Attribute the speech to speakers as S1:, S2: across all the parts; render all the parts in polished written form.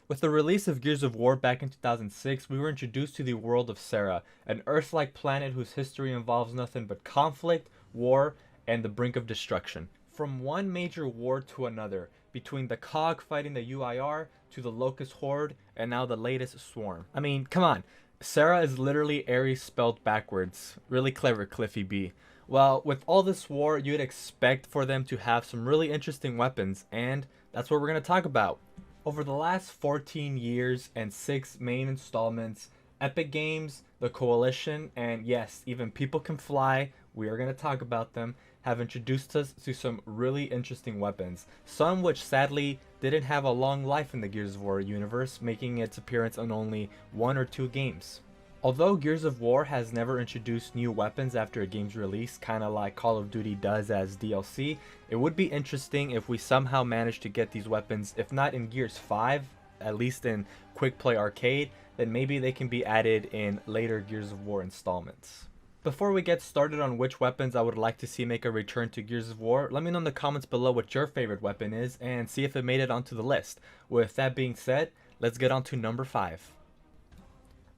S1: With the release of Gears of War back in 2006, we were introduced to the world of Sera, an Earth-like planet whose history involves nothing but conflict, war, and the brink of destruction. From one major war to another, between the Cog fighting the UIR, to the Locust Horde, and now the latest Swarm. I mean, come on. Sera is literally Ares spelled backwards. Really clever, Cliffy B. Well, with all this war, you'd expect for them to have some really interesting weapons, and that's what we're going to talk about. Over the last 14 years and 6 main installments, Epic Games, the Coalition, and yes, even People Can Fly, we are going to talk about them, have introduced us to some really interesting weapons. Some which sadly didn't have a long life in the Gears of War universe, making its appearance on only 1 or 2 games. Although Gears of War has never introduced new weapons after a game's release, kinda like Call of Duty does as DLC, it would be interesting if we somehow managed to get these weapons, if not in Gears 5, at least in Quick Play Arcade, then maybe they can be added in later Gears of War installments. Before we get started on which weapons I would like to see make a return to Gears of War, let me know in the comments below what your favorite weapon is and see if it made it onto the list. With that being said, let's get on to number 5.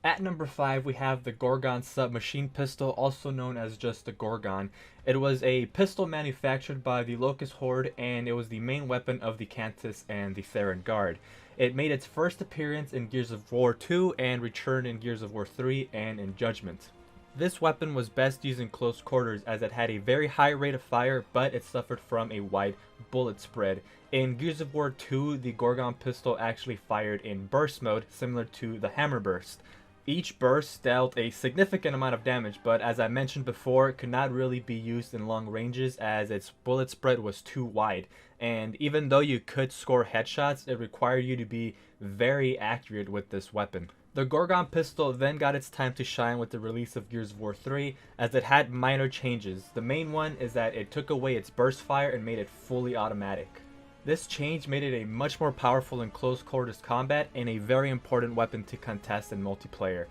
S1: At number 5, we have the Gorgon submachine pistol, also known as just the Gorgon. It was a pistol manufactured by the Locust Horde, and it was the main weapon of the Cantus and the Theron Guard. It made its first appearance in Gears of War 2 and returned in Gears of War 3 and in Judgment. This weapon was best used in close quarters as it had a very high rate of fire, but it suffered from a wide bullet spread. In Gears of War 2, the Gorgon pistol actually fired in burst mode, similar to the hammer burst. Each burst dealt a significant amount of damage, but as I mentioned before, it could not really be used in long ranges as its bullet spread was too wide. And even though you could score headshots, it required you to be very accurate with this weapon. The Gorgon pistol then got its time to shine with the release of Gears of War 3, as it had minor changes. The main one is that it took away its burst fire and made it fully automatic. This change made it a much more powerful in close quarters combat and a very important weapon to contest in multiplayer.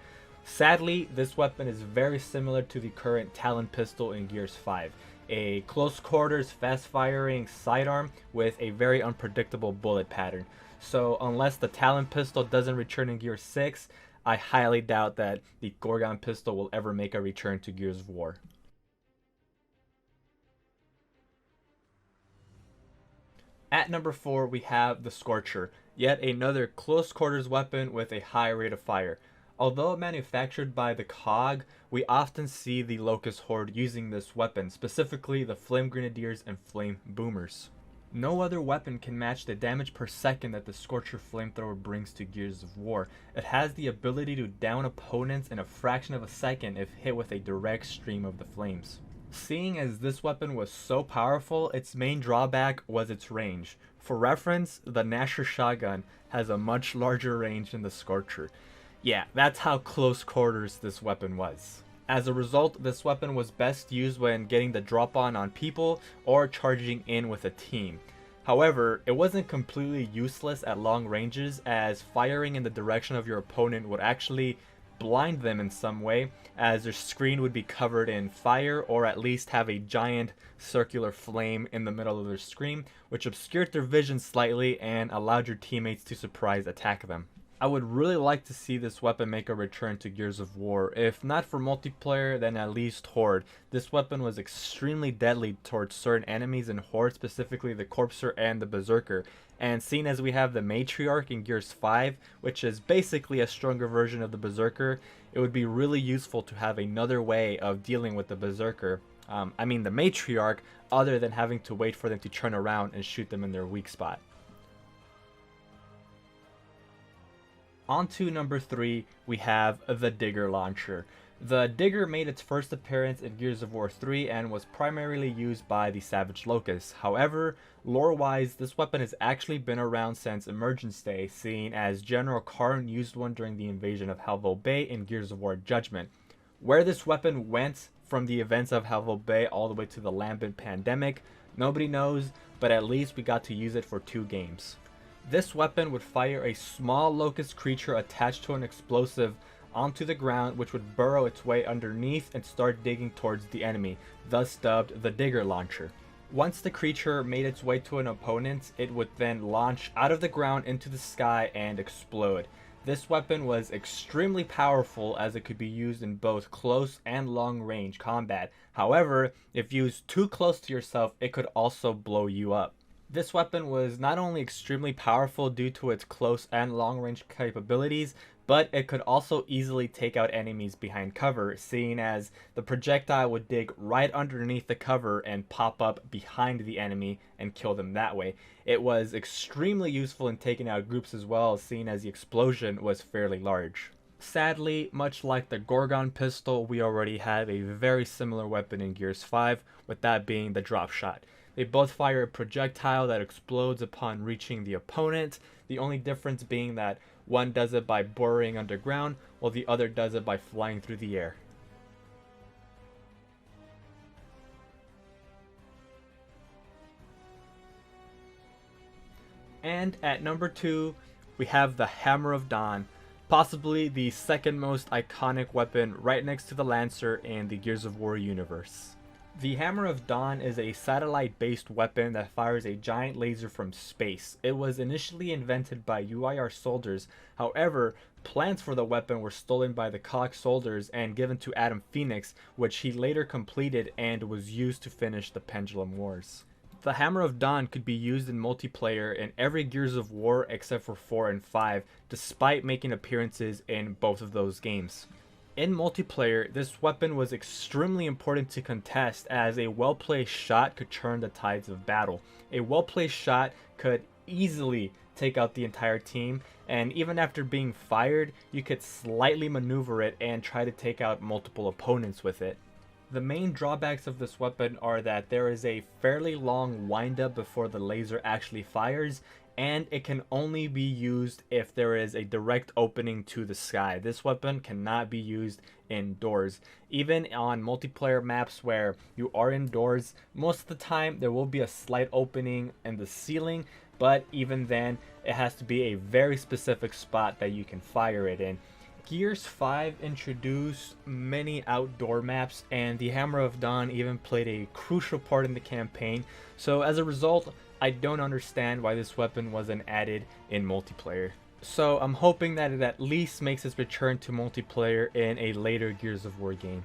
S1: Sadly, this weapon is very similar to the current Talon pistol in Gears 5, a close quarters fast firing sidearm with a very unpredictable bullet pattern. So unless the Talon pistol doesn't return in Gears 6, I highly doubt that the Gorgon pistol will ever make a return to Gears of War. At number 4, we have the Scorcher, yet another close quarters weapon with a high rate of fire. Although manufactured by the COG, we often see the Locust Horde using this weapon, specifically the Flame Grenadiers and Flame Boomers. No other weapon can match the damage per second that the Scorcher flamethrower brings to Gears of War. It has the ability to down opponents in a fraction of a second if hit with a direct stream of the flames. Seeing as this weapon was so powerful, its main drawback was its range. For reference, the Gnasher shotgun has a much larger range than the Scorcher. Yeah, that's how close quarters this weapon was. As a result, this weapon was best used when getting the drop on people or charging in with a team. However, it wasn't completely useless at long ranges, as firing in the direction of your opponent would actually blind them in some way, as their screen would be covered in fire or at least have a giant circular flame in the middle of their screen, which obscured their vision slightly and allowed your teammates to surprise attack them. I would really like to see this weapon make a return to Gears of War. If not for multiplayer, then at least Horde. This weapon was extremely deadly towards certain enemies in Horde, specifically the Corpser and the Berserker. And seeing as we have the Matriarch in Gears 5, which is basically a stronger version of the Berserker, it would be really useful to have another way of dealing with the Berserker. The Matriarch, other than having to wait for them to turn around and shoot them in their weak spot. On to number 3, we have the Digger launcher. The Digger made its first appearance in Gears of War 3 and was primarily used by the Savage Locusts. However, lore-wise, this weapon has actually been around since Emergence Day, seeing as General Karn used one during the invasion of Halvo Bay in Gears of War Judgment. Where this weapon went from the events of Halvo Bay all the way to the Lambent Pandemic, nobody knows, but at least we got to use it for 2 games. This weapon would fire a small locust creature attached to an explosive onto the ground, which would burrow its way underneath and start digging towards the enemy, thus dubbed the Digger launcher. Once the creature made its way to an opponent, it would then launch out of the ground into the sky and explode. This weapon was extremely powerful as it could be used in both close and long range combat. However, if used too close to yourself, it could also blow you up. This weapon was not only extremely powerful due to its close and long range capabilities, but it could also easily take out enemies behind cover, seeing as the projectile would dig right underneath the cover and pop up behind the enemy and kill them that way. It was extremely useful in taking out groups as well, seeing as the explosion was fairly large. Sadly, much like the Gorgon Pistol, we already have a very similar weapon in Gears 5, with that being the drop shot. They both fire a projectile that explodes upon reaching the opponent, the only difference being that one does it by burrowing underground, while the other does it by flying through the air. And at number 2, we have the Hammer of Dawn, possibly the second most iconic weapon right next to the Lancer in the Gears of War universe. The Hammer of Dawn is a satellite-based weapon that fires a giant laser from space. It was initially invented by UIR soldiers, however, plans for the weapon were stolen by the COG soldiers and given to Adam Phoenix, which he later completed and was used to finish the Pendulum Wars. The Hammer of Dawn could be used in multiplayer in every Gears of War except for 4 and 5, despite making appearances in both of those games. In multiplayer, this weapon was extremely important to contest as a well-placed shot could turn the tides of battle. A well-placed shot could easily take out the entire team, and even after being fired, you could slightly maneuver it and try to take out multiple opponents with it. The main drawbacks of this weapon are that there is a fairly long windup before the laser actually fires, and it can only be used if there is a direct opening to the sky. This weapon cannot be used indoors. Even on multiplayer maps where you are indoors, most of the time there will be a slight opening in the ceiling, but even then it has to be a very specific spot that you can fire it in. Gears 5 introduced many outdoor maps, and the Hammer of Dawn even played a crucial part in the campaign, so as a result, I don't understand why this weapon wasn't added in multiplayer. So I'm hoping that it at least makes its return to multiplayer in a later Gears of War game.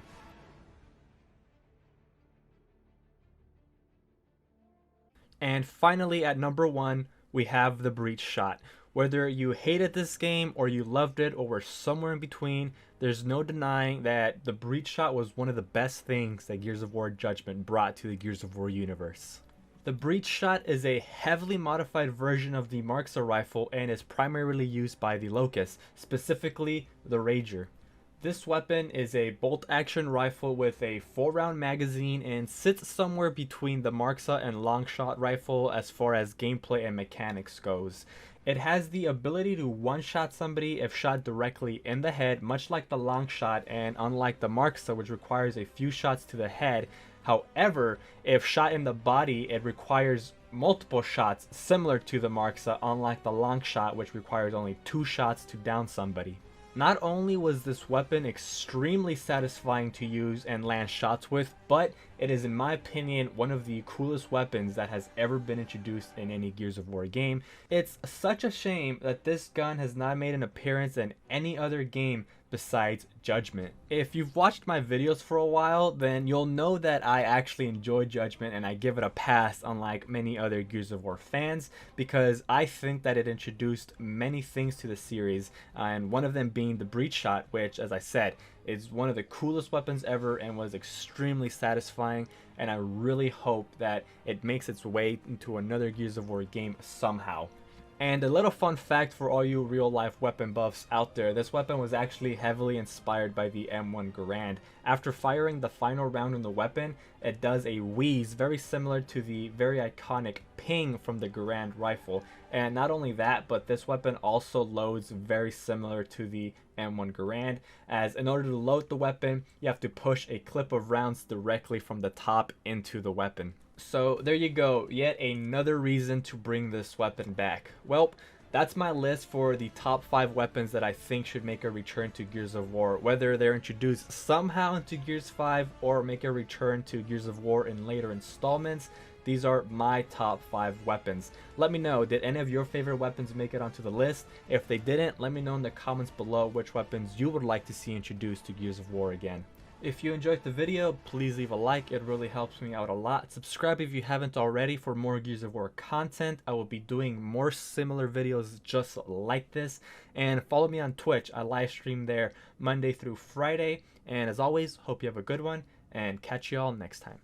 S1: And finally at number 1, we have the breech shot. Whether you hated this game or you loved it or were somewhere in between, there's no denying that the breech shot was one of the best things that Gears of War Judgment brought to the Gears of War universe. The breech shot is a heavily modified version of the Marxa rifle and is primarily used by the Locust, specifically the Rager. This weapon is a bolt-action rifle with a 4-round magazine and sits somewhere between the Marxa and Longshot rifle as far as gameplay and mechanics goes. It has the ability to one-shot somebody if shot directly in the head, much like the Longshot, and unlike the Marxa, which requires a few shots to the head. However, if shot in the body, it requires multiple shots, similar to the Marxa, unlike the Longshot, which requires only 2 shots to down somebody. Not only was this weapon extremely satisfying to use and land shots with, but it is, in my opinion, one of the coolest weapons that has ever been introduced in any Gears of War game. It's such a shame that this gun has not made an appearance in any other game besides Judgment. If you've watched my videos for a while, then you'll know that I actually enjoy Judgment and I give it a pass, unlike many other Gears of War fans, because I think that it introduced many things to the series, and one of them being the breech shot, which, as I said, is one of the coolest weapons ever and was extremely satisfying, and I really hope that it makes its way into another Gears of War game somehow. And a little fun fact for all you real-life weapon buffs out there, this weapon was actually heavily inspired by the M1 Garand. After firing the final round in the weapon, it does a wheeze very similar to the very iconic ping from the Garand rifle. And not only that, but this weapon also loads very similar to the M1 Garand, as in order to load the weapon, you have to push a clip of rounds directly from the top into the weapon. So there you go, yet another reason to bring this weapon back. Well, that's my list for the top 5 weapons that I think should make a return to Gears of War, whether they're introduced somehow into Gears 5 or make a return to Gears of War in later installments. These are my top 5 weapons. Let me know, did any of your favorite weapons make it onto the list? If they didn't, let me know in the comments below which weapons you would like to see introduced to Gears of War again. If you enjoyed the video, please leave a like, it really helps me out a lot. Subscribe if you haven't already for more Gears of War content. I will be doing more similar videos just like this. And follow me on Twitch, I live stream there Monday through Friday. And as always, hope you have a good one, and catch you all next time.